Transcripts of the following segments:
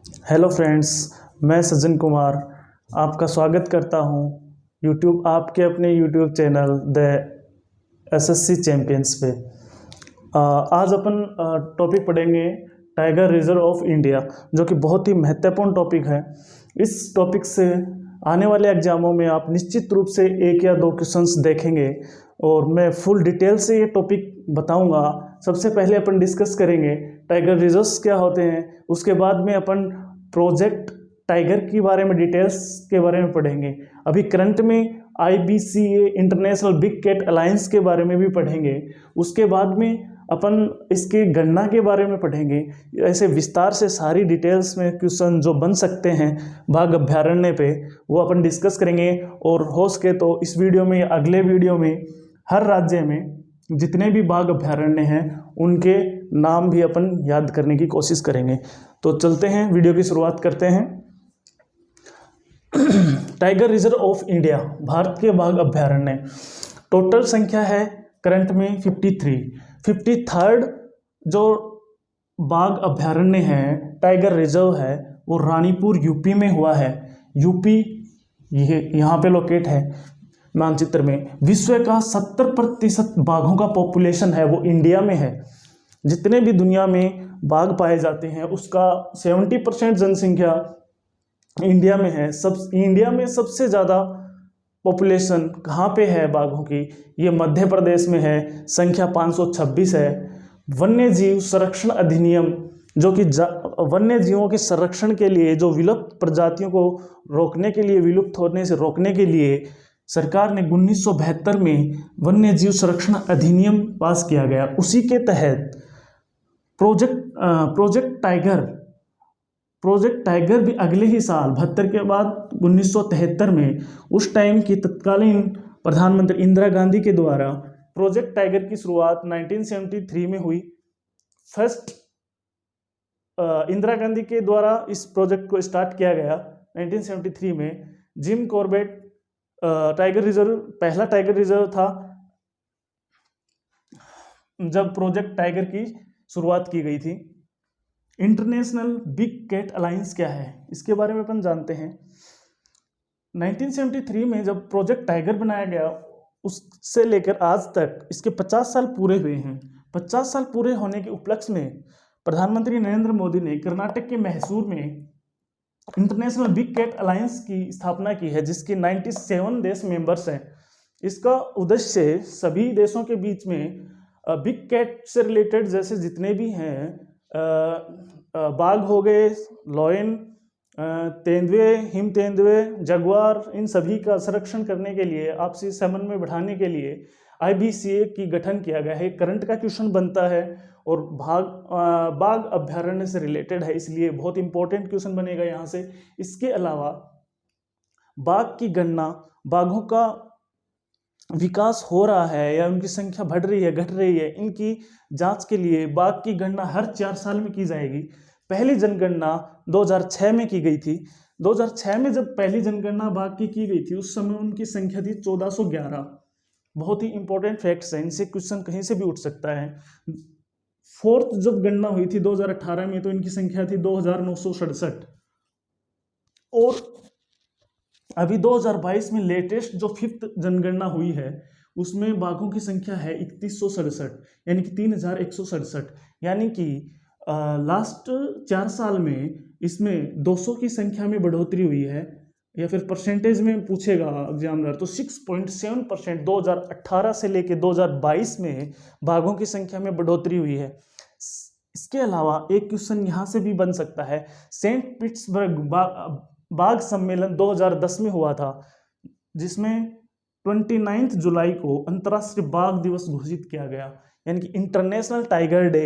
Hello friends, मैं सज्जन कुमार आपका स्वागत करता हूं आपके अपने YouTube channel the assessee champions पे। आज अपन टॉपिक पढ़ेंगे टाइगर रिजर्व ऑफ इंडिया, जो कि बहुत ही महत्वपूर्ण टॉपिक है। इस टॉपिक से आने वाले एग्जामों में आप निश्चित रूप से एक या दो क्वेश्चंस देखेंगे और मैं फुल डिटेल से ये टॉपिक बताऊंगा। सबसे पहले अपन डिस्कस करेंगे टाइगर रिजर्व्स क्या होते हैं, उसके बाद में अपन प्रोजेक्ट टाइगर के बारे में डिटेल्स के बारे में पढ़ेंगे। अभी करंट में IBCA international big cat alliance के बारे में भी पढ़ेंगे। उसके बाद में अपन इसके गणना के बारे में पढ़ेंगे। ऐसे विस्तार से सारी डिटेल्स में क्वेश्चन जो बन सकते हैं बाघ अभ्यारण्य पे, वो अपन डिस्कस करेंगे। और हो सके तो इस वीडियो में या अगले वीडियो में हर राज्य में जितने भी बाघ अभ्यारण्य हैं उनके नाम भी अपन याद करने की कोशिश करेंगे। तो चलते हैं, वीडियो की शुरुआत करते हैं। Tiger reserve of India, Bharat के बाघ अभ्यारण्य, टोटल संख्या है करंट में 53rd जो बाघ अभ्यारण्य है, टाइगर रिजर्व है, वो रानीपुर यूपी में हुआ है। यूपी ये यहाँ पे लोकेट है मानचित्र में। विश्व का 70% बाघों का पॉपुलेशन है वो इंडिया में है। जितने भी दुनिया में बाघ पाए जाते हैं उसका 70% जनसंख्या इंडिया में है। इंडिया में सबसे ज़्यादा पॉपुलेशन कहाँ पे है बाघों की? ये मध्य प्रदेश में है, संख्या 526 है। वन्य जीव संरक्षण अधिनियम, जो कि वन्य जीवों के संरक्षण के लिए, जो विलुप्त प्रजातियों को रोकने के लिए, विलुप्त होने से रोकने के लिए सरकार ने 1972 में वन्य जीव संरक्षण अधिनियम पास किया गया। उसी के तहत प्रोजेक्ट टाइगर भी अगले ही साल 72 के बाद 1973 में उस टाइम की तत्कालीन प्रधानमंत्री इंदिरा गांधी के द्वारा प्रोजेक्ट टाइगर की शुरुआत 1973 में हुई। फर्स्ट इंदिरा गांधी के द्वारा इस प्रोजेक्ट को स्टार्ट किया गया 1973 में। जिम कॉर्बेट टाइगर रिजर्व पहला टाइगर रिजर्व था जब प्रोजेक्ट टाइगर की शुरुआत की गई थी। इंटरनेशनल बिग कैट अलायंस क्या है, इसके बारे में अपन जानते हैं। 1973 में जब प्रोजेक्ट टाइगर बनाया गया, उससे लेकर आज तक इसके 50 साल पूरे हुए हैं। 50 साल पूरे होने के उपलक्ष्य में प्रधानमंत्री नरेंद्र मोदी ने कर्नाटक के मैसूर में इंटरनेशनल बिग कैट अलायंस की स्थापना की है, जिसके 97 देश मेंबर्स हैं। इसका उद्देश्य सभी देशों के बीच में बिग कैट से रिलेटेड जैसे जितने भी हैं, बाघ हो गए, लॉयन, तेंदुए, हिम तेंदुए, जगुआर, इन सभी का संरक्षण करने के लिए, आपसी समन्वय बढ़ाने के लिए IBCA की गठन किया गया है। करंट का क्वेश्चन बनता है और बाघ अभ्यारण्य से रिलेटेड है, इसलिए बहुत इंपॉर्टेंट क्वेश्चन बनेगा यहाँ से। इसके अलावा बाघ की गणना, बाघों का विकास हो रहा है या उनकी संख्या बढ़ रही है, घट रही है, इनकी जांच के लिए बाघ की गणना हर 4 साल में की जाएगी। पहली जनगणना 2006 में की गई थी। 2006 में जब पहली जनगणना बाघ की गई थी, उस समय उनकी संख्या थी 1411। बहुत ही इंपॉर्टेंट फैक्ट्स हैं, इनसे क्वेश्चन कहीं से भी उठ सकता है। फोर्थ जब गणना हुई थी 2018 में, तो इनकी संख्या थी 2967। और अभी 2022 में लेटेस्ट जो 5th जनगणना हुई है, उसमें बाघों की संख्या है 3167, यानी कि 3167। यानी कि लास्ट 4 साल में इसमें 200 की संख्या में बढ़ोतरी हुई है, या फिर परसेंटेज में पूछेगा एग्जामिनर तो 6.7% 2018 से लेकर 2022 में बाघों की संख्या में बढ़ोतरी हुई है। इसके अलावा एक क्वेश्चन यहाँ से भी बन सकता है। सेंट पीटर्सबर्ग बाघ सम्मेलन 2010 में हुआ था, जिसमें 29 जुलाई को अंतर्राष्ट्रीय बाघ दिवस घोषित किया गया, यानी कि इंटरनेशनल टाइगर डे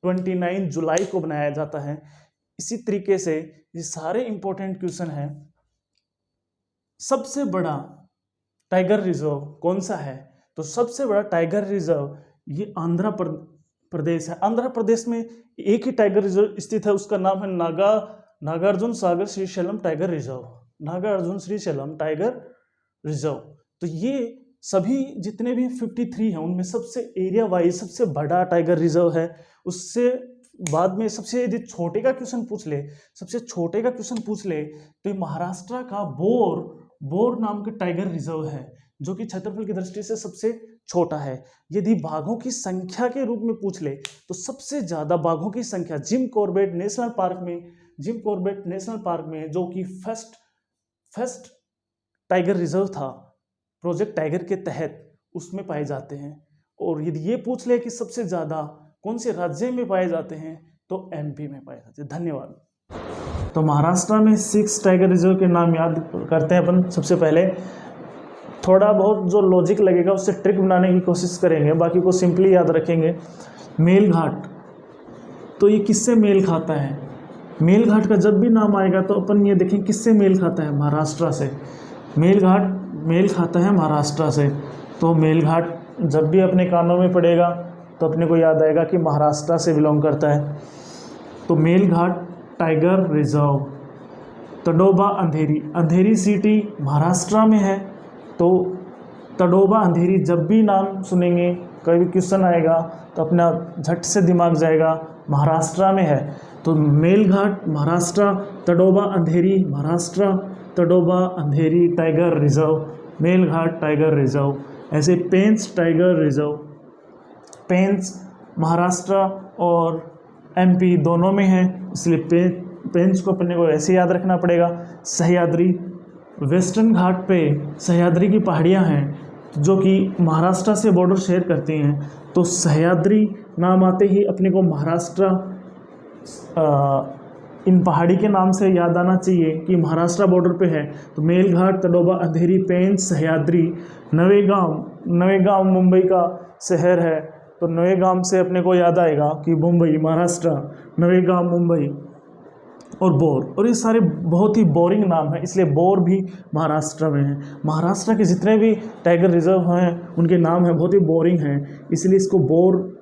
29 जुलाई को बनाया जाता है। इसी तरीके से ये सारे इंपॉर्टेंट क्वेश्चन हैं। सबसे बड़ा टाइगर रिजर्व कौन सा है? तो सबसे बड़ा टाइगर रिजर्व ये आंध्र प्रदेश है। आंध्र प्रदेश में एक ही टाइगर रिजर्व स्थित है, उसका नाम है Nagarjuna Sagar Srisailam tiger reserve. Nagarjuna Srisailam tiger reserve. तो ये सभी जितने भी 53 हैं, उनमें सबसे एरिया वाइज सबसे बड़ा टाइगर रिजर्व है। उससे बाद में सबसे यदि छोटे का क्वेश्चन पूछ ले, सबसे छोटे का क्वेश्चन पूछ ले तो ये महाराष्ट्र का बोर नाम के टाइगर रिजर्व है, जो कि क्षेत्रफल की दृष्टि से सबसे छोटा है। यदि बाघों की संख्या के रूप में पूछ ले तो सबसे ज्यादा बाघों की संख्या जिम कॉर्बेट नेशनल पार्क में, जो कि फर्स्ट टाइगर रिजर्व था प्रोजेक्ट टाइगर के तहत, उसमें पाए जाते हैं। और यदि ये पूछ ले कि सबसे ज्यादा कौन से राज्य में पाए जाते हैं तो एमपी में पाए जाते हैं। धन्यवाद। तो महाराष्ट्र में 6 टाइगर रिजर्व के नाम याद करते हैं अपन। सबसे पहले थोड़ा बहुत जो लॉजिक लगेगा उससे ट्रिक बनाने की कोशिश करेंगे, बाकी को सिंपली याद रखेंगे। मेलघाट, तो ये किससे मेल खाता है? मेलघाट का जब भी नाम आएगा तो अपन ये देखें किससे मेल खाता है, महाराष्ट्र से। मेलघाट मेल खाता है महाराष्ट्र से, तो मेलघाट जब भी अपने कानों में पड़ेगा तो अपने को याद आएगा कि महाराष्ट्र से बिलोंग करता है। तो मेलघाट टाइगर रिजर्व। तडोबा अंधेरी सिटी महाराष्ट्र में है, तो तडोबा अंधेरी जब भी नाम सुनेंगे, कोई भी क्वेश्चन आएगा तो अपना झट से दिमाग जाएगा महाराष्ट्र में है। तो Melghat Maharashtra, Tadoba Andhari Maharashtra, Tadoba Andhari tiger reserve, Melghat tiger reserve. ऐसे पेंच टाइगर रिजर्व, पेंच महाराष्ट्र और एमपी दोनों में है, इसलिए पेंच को अपने को ऐसे याद रखना पड़ेगा। सह्याद्री, वेस्टर्न घाट पे सह्याद्री की पहाड़ियाँ हैं जो कि महाराष्ट्र से बॉर्डर शेयर करती हैं, तो सह्याद्री नाम आते ही अपने को महाराष्ट्र इन पहाड़ी के नाम से याद आना चाहिए कि महाराष्ट्र बॉर्डर पे है। तो मेलघाट, तडोबा अंधेरी, पेंच, सह्याद्री। नवेगांव मुंबई का शहर है, तो नवेगांव से अपने को याद आएगा कि मुंबई महाराष्ट्र, नवेगांव मुंबई। और बोर, और ये सारे बहुत ही बोरिंग नाम है, इसलिए बोर भी महाराष्ट्र में है। महाराष्ट्र के जितने भी टाइगर रिजर्व हैं उनके नाम हैं बहुत ही बोरिंग हैं, इसलिए इसको बोर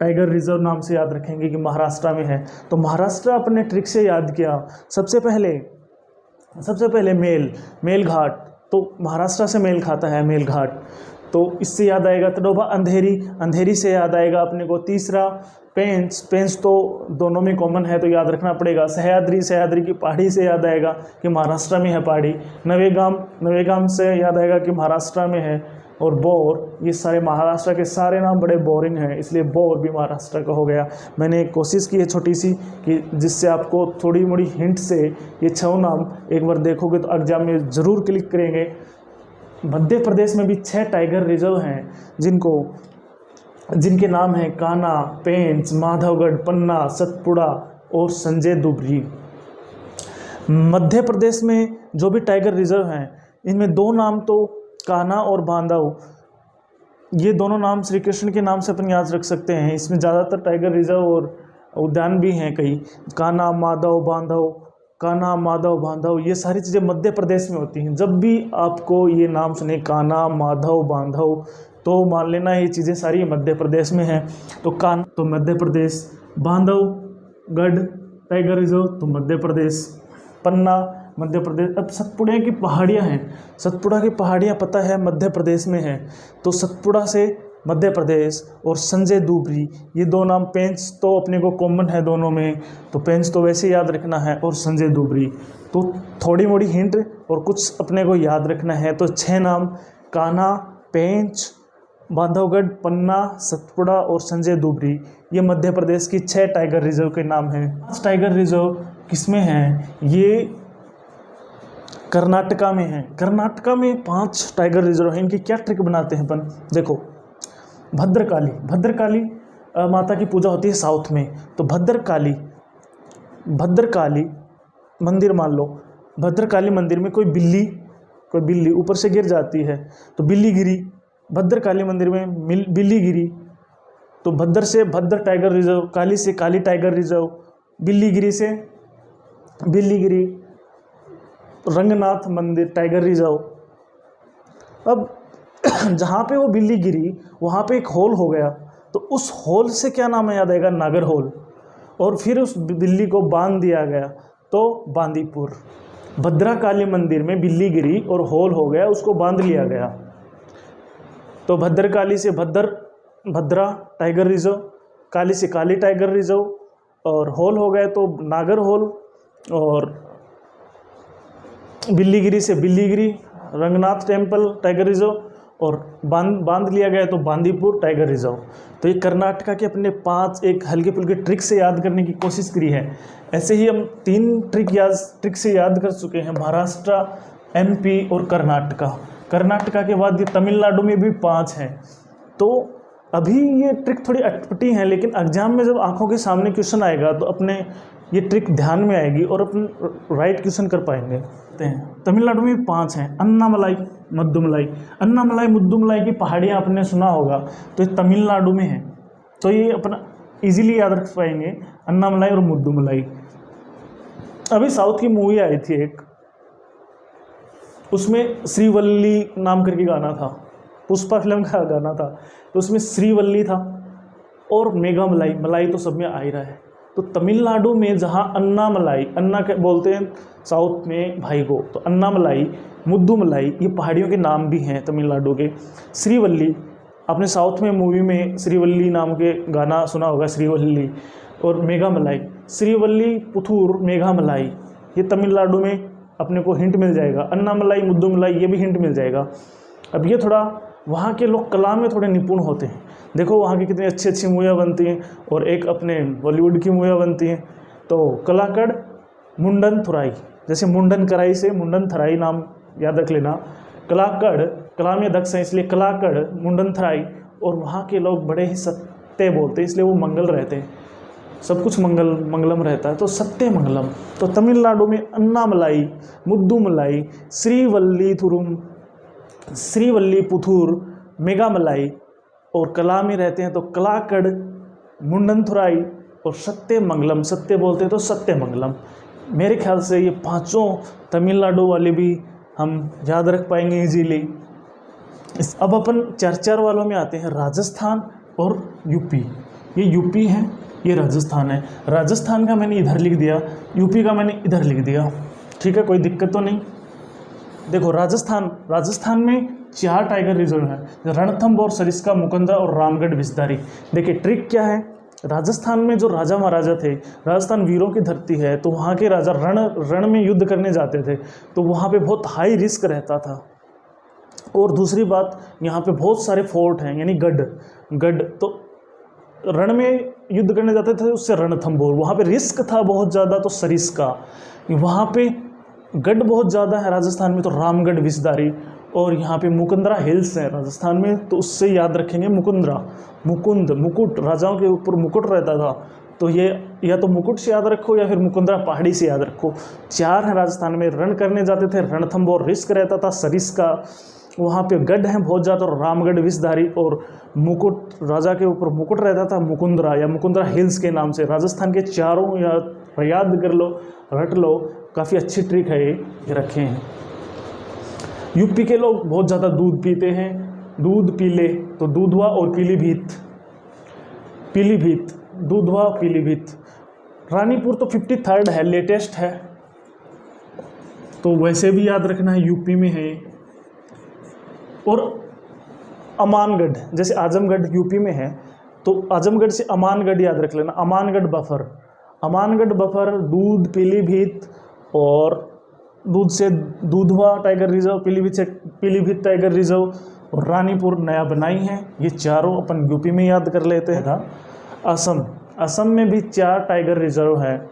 टाइगर रिजर्व नाम से याद रखेंगे कि महाराष्ट्र में है। तो महाराष्ट्र अपने ट्रिक से याद किया। सबसे पहले मेलघाट, तो महाराष्ट्र से मेल खाता है मेलघाट, तो इससे याद आएगा। तडोबा अंधेरी से याद आएगा अपने को। तीसरा पेंच तो दोनों में कॉमन है तो याद रखना पड़ेगा। सह्याद्री की पहाड़ी से याद आएगा कि महाराष्ट्र में है पहाड़ी। नवेगांव से याद आएगा कि महाराष्ट्र में है। और बोर, ये सारे महाराष्ट्र के सारे नाम बड़े बोरिंग हैं, इसलिए बोर भी महाराष्ट्र का हो गया। मैंने एक कोशिश की है छोटी सी कि जिससे आपको थोड़ी मोड़ी हिंट से ये 6 नाम एक बार देखोगे तो एग्जाम में ज़रूर क्लिक करेंगे। मध्य प्रदेश में भी 6 टाइगर रिजर्व हैं जिनके नाम हैं कान्हा, पेंच, माधवगढ़, पन्ना, सतपुड़ा और संजय दुबरी। मध्य प्रदेश में जो भी टाइगर रिजर्व हैं इनमें 2 नाम तो कान्हा और बांधव, ये दोनों नाम श्री कृष्ण के नाम से अपन याद रख सकते हैं। इसमें ज़्यादातर टाइगर रिजर्व और उद्यान भी हैं कई, कान्हा माधव बांधव, ये सारी चीज़ें मध्य प्रदेश में होती हैं। जब भी आपको ये नाम सुने कान्हा, माधव, बांधव, तो मान लेना ये चीज़ें सारी मध्य प्रदेश में हैं। तो मध्य प्रदेश, बांधवगढ़ टाइगर रिजर्व तो मध्य प्रदेश, पन्ना मध्य प्रदेश। अब सतपुड़ा की पहाड़ियाँ हैं, सतपुड़ा की पहाड़ियाँ पता है मध्य प्रदेश में है, तो सतपुड़ा से मध्य प्रदेश। और संजय दुबरी, ये 2 नाम, पेंच तो अपने को कॉमन है दोनों में, तो पेंच तो वैसे याद रखना है, और संजय दुबरी। तो थोड़ी मोड़ी हिंट और कुछ अपने को याद रखना है, तो 6 नाम कान्हा, पेंच, बांधवगढ़, पन्ना, सतपुड़ा और संजय दुबरी, ये मध्य प्रदेश की 6 टाइगर रिजर्व के नाम हैं। 5 टाइगर रिजर्व किसमें हैं? ये कर्नाटका में है। कर्नाटका में 5 टाइगर रिजर्व हैं। इनकी क्या ट्रिक बनाते हैं अपन, देखो। भद्रकाली माता की पूजा होती है साउथ में, तो भद्रकाली मंदिर मान लो, भद्रकाली मंदिर में कोई बिल्ली ऊपर से गिर जाती है तो बिल्ली गिरी, भद्रकाली मंदिर में बिल्ली गिरी, तो भद्र से भद्र टाइगर रिजर्व, काली से काली टाइगर रिजर्व, बिल्लीगिरी से बिल्लीगिरी, रंगनाथ मंदिर टाइगर रिजर्व। अब जहाँ पे वो बिल्ली गिरी वहाँ पे एक होल हो गया, तो उस होल से क्या नाम याद आएगा? नागर होल। और फिर उस बिल्ली को बांध दिया गया तो बांदीपुर। भद्रकाली मंदिर में बिल्ली गिरी और होल हो गया, उसको बांध लिया गया, तो भद्रकाली से भद्रा टाइगर रिजर्व, काली से काली टाइगर रिजर्व और होल हो गए तो नागर होल, और बिल्लीगिरी से Biligiri, Ranganath temple tiger reserve, और बांध लिया गया तो बांदीपुर टाइगर रिजर्व। तो ये कर्नाटका के अपने 5 एक हल्के फुल्के ट्रिक से याद करने की कोशिश करी है। ऐसे ही हम 3 ट्रिक से याद कर चुके हैं, महाराष्ट्र, MP और कर्नाटका। कर्नाटका के बाद ये तमिलनाडु में भी 5 हैं। तो अभी ये ट्रिक थोड़ी अटपटी हैं, लेकिन एग्जाम में जब आंखों के सामने क्वेश्चन आएगा तो अपने ये ट्रिक ध्यान में आएगी और अपन राइट क्वेश्चन कर पाएंगे। तमिलनाडु में 5 हैं, अन्नामलाई, मुद्दुमलाई। अन्नामलाई मुद्दुमलाई की पहाड़ियाँ आपने सुना होगा, तो ये तमिलनाडु में है। तो ये अपना इजीली याद रख पाएंगे, अन्नामलाई और मुद्दुमलाई। अभी साउथ की मूवी आई थी एक, उसमें श्रीवल्ली नाम करके गाना था, पुष्पा फिल्म का गाना था, तो उसमें श्रीवल्ली था और मेघामलाई, मलाई तो सब में आ ही रहा है। तो तमिलनाडु में जहाँ अन्नामलाई, अन्ना के बोलते हैं साउथ में भाई को, तो अन्नामलाई, मुद्दुमलाई ये पहाड़ियों के नाम भी हैं तमिलनाडु के। श्रीवल्ली, आपने साउथ में मूवी में श्रीवल्ली नाम के गाना सुना होगा, श्रीवल्ली। और मेघामलाई, श्रीवल्ली, पुथूर, मेघामलाई, ये तमिलनाडु में अपने को हिंट मिल जाएगा। अन्नामलाई, मुद्दुमलाई ये भी हिंट मिल जाएगा। अब ये थोड़ा वहाँ के लोग कला में थोड़े निपुण होते हैं। देखो वहाँ की कितनी अच्छी अच्छी मूवियाँ बनती हैं, और एक अपने बॉलीवुड की मूवियाँ बनती हैं। तो कलाकड़, मुंडन थुराई, जैसे मुंडन कराई से मुंडन थराई नाम याद रख लेना। कलाकड़, कला में दक्ष है इसलिए कलाकड़, मुंडन थराई। और वहाँ के लोग बड़े ही सत्य बोलते हैं, इसलिए वो मंगल रहते हैं, सब कुछ मंगलम रहता है, तो सत्य मंगलम। तो तमिलनाडु में अन्नामलाई, मुद्दुमलाई, श्रीवल्ली पुथूर, मेघामलाई, और कला में रहते हैं तो कलाकड़, मुंडनथुराई और सत्यमंगलम। सत्य बोलते हैं तो सत्यमंगलम। मेरे ख्याल से ये 5 तमिलनाडु वाले भी हम याद रख पाएंगे इजीली। अब अपन 4 वालों में आते हैं, राजस्थान और यूपी। ये यूपी है, ये राजस्थान है। राजस्थान का मैंने इधर लिख दिया, यूपी का मैंने इधर लिख दिया, ठीक है, कोई दिक्कत तो नहीं। देखो राजस्थान में 4 टाइगर रिजर्व हैं, रणथंभौर, सरिस्का, मुकुंदरा और रामगढ़ विस्तारी। देखिए ट्रिक क्या है, राजस्थान में जो राजा महाराजा थे, राजस्थान वीरों की धरती है, तो वहाँ के राजा रण में युद्ध करने जाते थे, तो वहाँ पे बहुत हाई रिस्क रहता था। और दूसरी बात, यहाँ पे बहुत सारे फोर्ट हैं, यानी गढ़, तो रण में युद्ध करने जाते थे, उससे रणथंभौर, वहाँ पे रिस्क था बहुत ज़्यादा, तो सरिस्का। वहाँ पे गढ़ बहुत ज़्यादा है राजस्थान में, तो रामगढ़ विस्तारी। और यहाँ पे मुकुंदरा हिल्स है राजस्थान में, तो उससे याद रखेंगे मुकुंदरा, मुकुट, राजाओं के ऊपर मुकुट रहता था, तो ये या तो मुकुट से याद रखो या फिर मुकुंदरा पहाड़ी से याद रखो। 4 है राजस्थान में, रण करने जाते थे, रणथंभौर रिस्क रहता था, सरिस्का, वहाँ पे गढ़ हैं बहुत ज़्यादा, और रामगढ़ विस्तारी, और मुकुट, राजा के ऊपर मुकुट रहता था, मुकुंदरा या मुकुंदरा हिल्स के नाम से। राजस्थान के 4 याद कर लो, रट लो, काफ़ी अच्छी ट्रिक है ये रखे हैं। यूपी के लोग बहुत ज़्यादा दूध पीते हैं, दूध पीले, तो दूधवा और पीलीभीत, दूधवा पीलीभीत। रानीपुर तो 53rd है, लेटेस्ट है, तो वैसे भी याद रखना है, यूपी में है। और अमानगढ़, जैसे आजमगढ़ यूपी में है, तो आजमगढ़ से अमानगढ़ याद रख लेना, अमानगढ़ बफर, दूध, पीलीभीत, और दूध से दूधवा टाइगर रिजर्व, पीलीभीत से पीलीभीत टाइगर रिजर्व, और रानीपुर नया बनाई है। ये 4 अपन यूपी में याद कर लेते हैं। असम में भी 4 टाइगर रिजर्व है,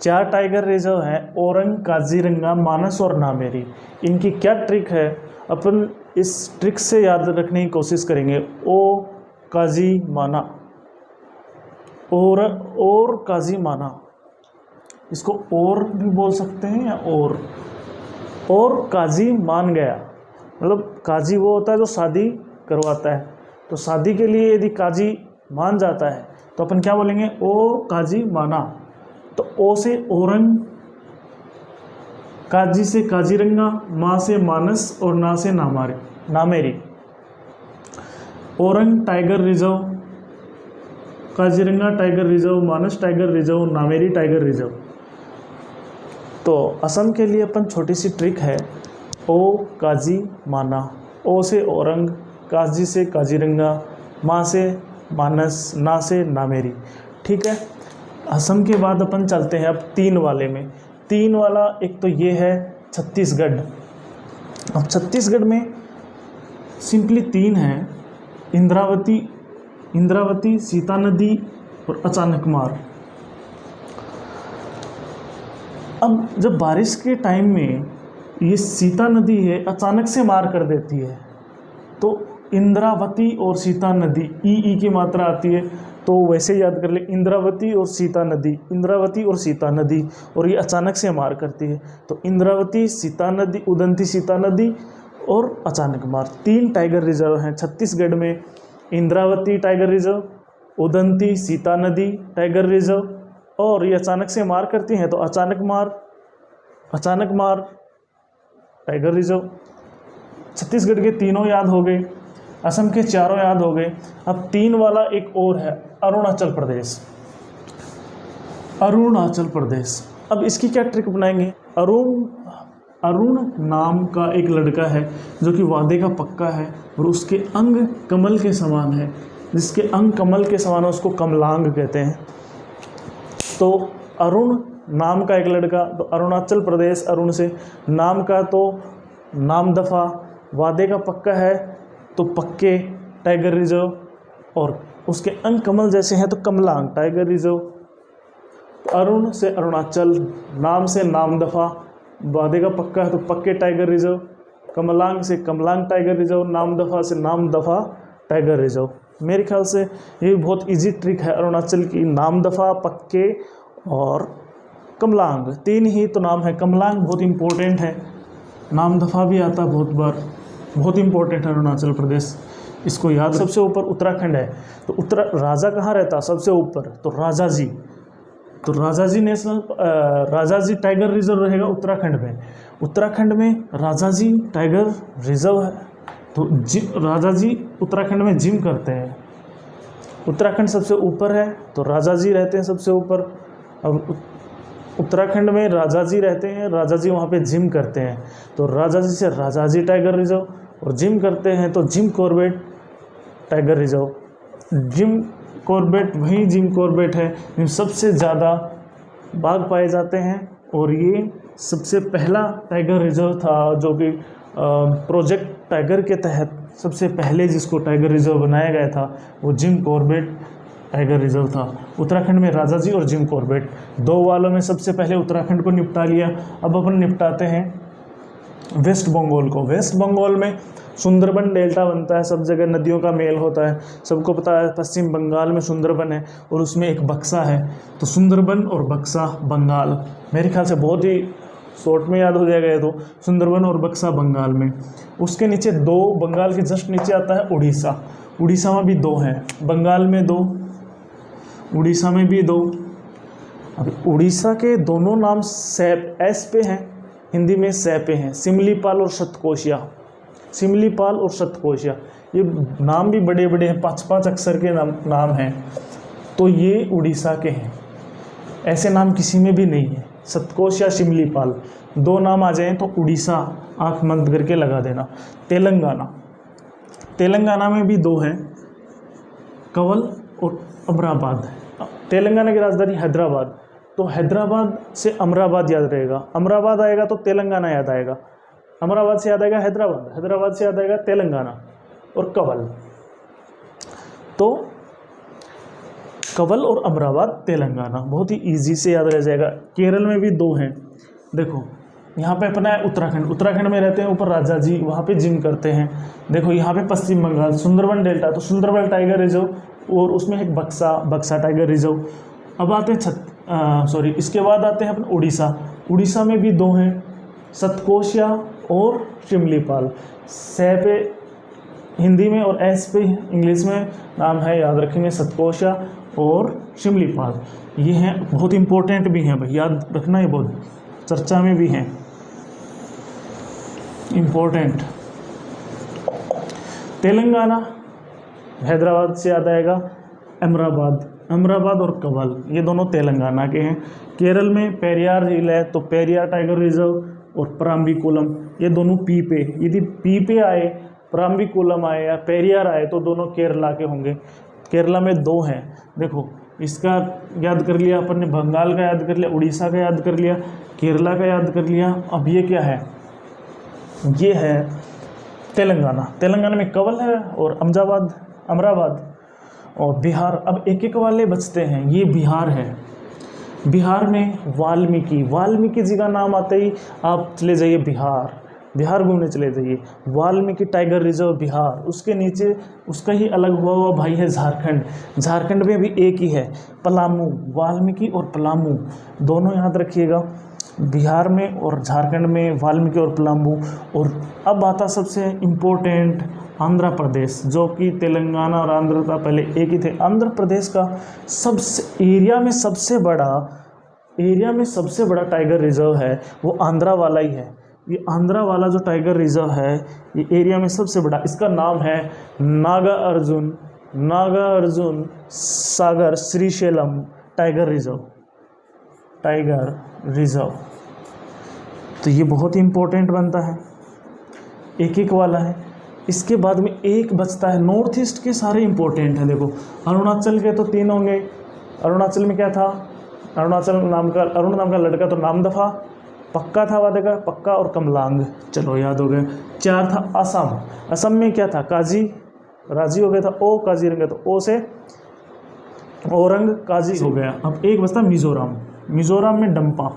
4 टाइगर रिजर्व हैं, ओरंग, काजीरंगा, मानस और नामेरी। इनकी क्या ट्रिक है, अपन इस ट्रिक से याद रखने की कोशिश करेंगे। ओ काजी माना, और काजी माना, इसको और भी बोल सकते हैं, या और काजी मान गया, मतलब काजी वो होता है जो शादी करवाता है, तो शादी के लिए यदि काजी मान जाता है तो अपन क्या बोलेंगे, ओ काजी माना। तो ओ से ओरंग, काजी से काजीरंगा, माँ से मानस और ना से Nameri. Orang tiger reserve, Kaziranga tiger reserve, Manas tiger reserve, Nameri tiger reserve. तो असम के लिए अपन छोटी सी ट्रिक है, ओ काजी माना, ओ से औरंग, काजी से काजीरंगा, माँ से मानस, ना से नामेरी, ठीक है। असम के बाद अपन चलते हैं अब 3 वाले में। 3 वाला एक तो ये है छत्तीसगढ़। अब छत्तीसगढ़ में सिंपली 3 हैं, इंद्रावती, सीता नदी और अचानकमार। अब जब बारिश के टाइम में ये सीता नदी है अचानक से मार कर देती है, तो इंद्रावती और सीता नदी, ई की मात्रा आती है, तो वैसे याद कर ले, इंद्रावती और सीता नदी, और ये अचानक से मार करती है। तो इंद्रावती, सीता नदी, उदंती सीता नदी और अचानकमार, 3 टाइगर रिजर्व हैं छत्तीसगढ़ में। इंद्रावती टाइगर रिजर्व, उदंती सीता नदी टाइगर रिजर्व, और ये अचानक से मार करती हैं तो अचानकमार टाइगर रिजर्व। छत्तीसगढ़ के 3 याद हो गए, असम के 4 याद हो गए। अब 3 वाला एक और है, अरुणाचल प्रदेश। अब इसकी क्या ट्रिक बनाएंगे? अरुण नाम का एक लड़का है जो कि वादे का पक्का है और उसके अंग कमल के समान है। जिसके अंग कमल के समान है उसको कमलांग कहते हैं। तो अरुण नाम का एक लड़का, तो अरुणाचल प्रदेश, अरुण से, नाम का तो नामदफा, वादे का पक्का है तो पक्के टाइगर रिजर्व, और उसके अंग कमल जैसे हैं तो कमलांग टाइगर रिजर्व। अरुण से अरुणाचल, नाम से नामदफा, वादे का पक्का है तो पक्के टाइगर रिजर्व, कमलांग से कमलांग टाइगर रिजर्व, नामदफा से नामदफा टाइगर रिजर्व। मेरे ख्याल से ये बहुत इजी ट्रिक है अरुणाचल की, नामदफा, पक्के और कमलांग, 3 ही तो नाम है। कमलांग बहुत इम्पोर्टेंट है, नामदफा भी आता है बहुत बार, बहुत इम्पोर्टेंट है अरुणाचल प्रदेश, इसको याद। सबसे ऊपर उत्तराखंड है, तो राजा कहाँ रहता सबसे ऊपर? तो राजाजी टाइगर रिजर्व रहेगा उत्तराखंड में राजाजी टाइगर रिजर्व है। तो राजाजी उत्तराखंड में जिम करते हैं, उत्तराखंड सबसे ऊपर है तो राजाजी रहते हैं सबसे ऊपर। अब उत्तराखंड में राजाजी रहते हैं, राजाजी वहाँ पे जिम करते हैं, तो राजाजी से राजाजी टाइगर रिजर्व, और जिम करते हैं तो Jim Corbett tiger reserve. Jim Corbett है, इनमें सबसे ज़्यादा बाघ पाए जाते हैं, और ये सबसे पहला टाइगर रिजर्व था जो कि प्रोजेक्ट टाइगर के तहत सबसे पहले जिसको टाइगर रिजर्व बनाया गया था वो जिम कॉर्बेट टाइगर रिजर्व था। उत्तराखंड में राजाजी और जिम कॉर्बेट, 2 वालों में सबसे पहले उत्तराखंड को निपटा लिया। अब अपन निपटाते हैं वेस्ट बंगाल को। वेस्ट बंगाल में सुंदरबन डेल्टा बनता है, सब जगह नदियों का मेल होता है, सबको पता है। पश्चिम बंगाल में सुंदरबन है और उसमें एक बक्सा है, तो सुंदरबन और बक्सा बंगाल, मेरे ख्याल से बहुत ही शॉर्ट में याद हो जाएगा ये तो, सुंदरबन और बक्सा बंगाल में। उसके नीचे 2, बंगाल के जस्ट नीचे आता है उड़ीसा में भी 2 हैं, बंगाल में 2, उड़ीसा में भी 2। अब उड़ीसा के दोनों नाम एस पे हैं, हिंदी में सै पे हैं, सिमलीपाल और सतकोशिया। ये नाम भी बड़े बड़े हैं, 5-5 अक्षर के नाम हैं, तो ये उड़ीसा के हैं। ऐसे नाम किसी में भी नहीं है, सतकोश या सिमलीपाल, 2 नाम आ जाएं तो उड़ीसा आँख बंद करके लगा देना। तेलंगाना में भी 2 हैं, कवल और अमराबाद। तेलंगाना की राजधानी हैदराबाद, तो हैदराबाद से अमराबाद याद रहेगा, अमराबाद आएगा तो तेलंगाना याद आएगा, अमराबाद से याद आएगा हैदराबाद, हैदराबाद से याद आएगा तेलंगाना। और कवल, तो कवल और अमराबाद तेलंगाना, बहुत ही इजी से याद रह जाएगा। केरल में भी 2 हैं, देखो यहाँ पे अपना है उत्तराखंड में रहते हैं ऊपर राजाजी, वहाँ पे जिम करते हैं। देखो यहाँ पे पश्चिम बंगाल सुंदरबन डेल्टा, तो सुंदरबन टाइगर रिजर्व और उसमें एक बक्सा टाइगर रिजर्व। अब आते हैं इसके बाद आते हैं अपन उड़ीसा में भी 2 हैं, सतकोशिया और शिमलीपाल। सै पे हिंदी में और एस पे इंग्लिश में नाम है, याद रखेंगे, सतकोशिया और शिमलीपाल। ये हैं, बहुत इंपॉर्टेंट भी हैं भाई, याद रखना, ये बहुत चर्चा में भी हैं, इम्पोर्टेंट। तेलंगाना हैदराबाद से याद आएगा अमराबाद और कवल, ये दोनों तेलंगाना के हैं। केरल में पेरियार झील है, तो पेरियार टाइगर रिजर्व और पराम्बिकुलम, ये दोनों पी पे, यदि पी पे आए, पराम्बिकुलम आए या पेरियार आए तो दोनों केरला के होंगे। केरला में 2 हैं, देखो इसका याद कर लिया अपन ने, बंगाल का याद कर लिया, उड़ीसा का याद कर लिया, केरला का याद कर लिया। अब ये क्या है, ये है तेलंगाना। तेलंगाना में कवल है और अमराबाद और बिहार। अब एक एक वाले बचते हैं। ये बिहार है, बिहार में वाल्मीकि जी का नाम आते ही आप चले जाइए बिहार घूमने चले जाइए। वाल्मीकि टाइगर रिजर्व बिहार, उसके नीचे उसका ही अलग हुआ भाई है झारखंड में भी एक ही है, पलामू। वाल्मीकि और पलामू दोनों याद रखिएगा, बिहार में और झारखंड में वाल्मीकि और पलामू। और अब आता सबसे इम्पोर्टेंट आंध्र प्रदेश, जो कि तेलंगाना और आंध्र का पहले एक ही थे। आंध्र प्रदेश का एरिया में सबसे बड़ा टाइगर रिजर्व है वो आंध्रा वाला ही है। ये आंध्रा वाला जो टाइगर रिजर्व है ये एरिया में सबसे बड़ा, इसका नाम है नागार्जुन सागर श्रीशैलम टाइगर रिजर्व। तो ये बहुत ही इम्पोर्टेंट बनता है, एक एक वाला है। इसके बाद में एक बचता है, नॉर्थ ईस्ट के सारे इंपॉर्टेंट हैं। देखो अरुणाचल के तो 3 होंगे। अरुणाचल में क्या था, अरुण नाम का लड़का तो नामदफा, पक्का था वादे का पक्का, और कमलांग, चलो याद हो गए। 4 था असम में क्या था, राजी हो गया था, ओ काजी रंग, तो ओ से औरंग काजी हो गया। अब एक बचता मिजोरम में डंपा,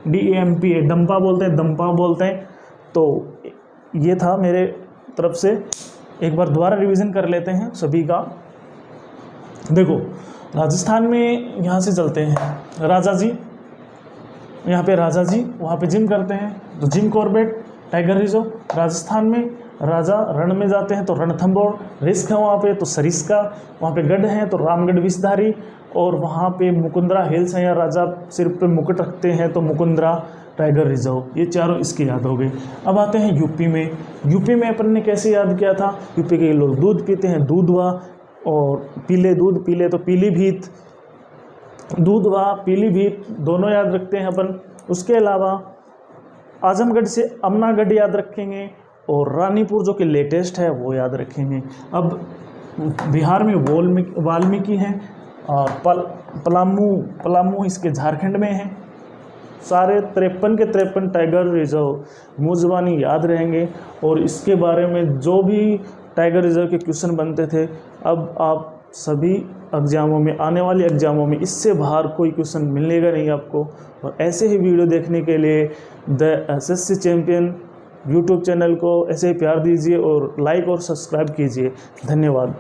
DAMPA, दंपा बोलते हैं। तो ये था मेरे तरफ से, एक बार दोबारा रिवीजन कर लेते हैं सभी का। देखो राजस्थान में यहाँ से चलते हैं, राजा जी, यहाँ पे राजा जी वहाँ पे जिम करते हैं, तो Jim Corbett tiger reserve. Rajasthan में राजा रण में जाते हैं तो रणथंभौर, रिस्क है वहाँ पे तो सरिस्का, वहाँ पे गढ़ हैं तो रामगढ़ विषधारी, और वहाँ पे मुकुंदरा हिल्स हैं या राजा सिर पे मुकुट रखते हैं तो मुकुंदरा टाइगर रिजर्व। ये चारों इसके याद हो गए। अब आते हैं यूपी में अपन ने कैसे याद किया था, यूपी के लोग दूध पीते हैं, दूधवा, और पीले तो पीलीभीत, दूधवा पीलीभीत दोनों याद रखते हैं अपन। उसके अलावा आजमगढ़ से अमनागढ़ याद रखेंगे, और रानीपुर जो कि लेटेस्ट है वो याद रखेंगे। अब बिहार में वाल्मीकि हैं, और पलामू इसके झारखंड में है। सारे 53 के 53 टाइगर रिजर्व मुझबानी याद रहेंगे, और इसके बारे में जो भी टाइगर रिजर्व के क्वेश्चन बनते थे, अब आप सभी एग्जामों में, आने वाले एग्जामों में इससे बाहर कोई क्वेश्चन मिलेगा नहीं आपको। और ऐसे ही वीडियो देखने के लिए the SSC champion YouTube channel को ऐसे ही प्यार दीजिए और लाइक और सब्सक्राइब कीजिए। धन्यवाद।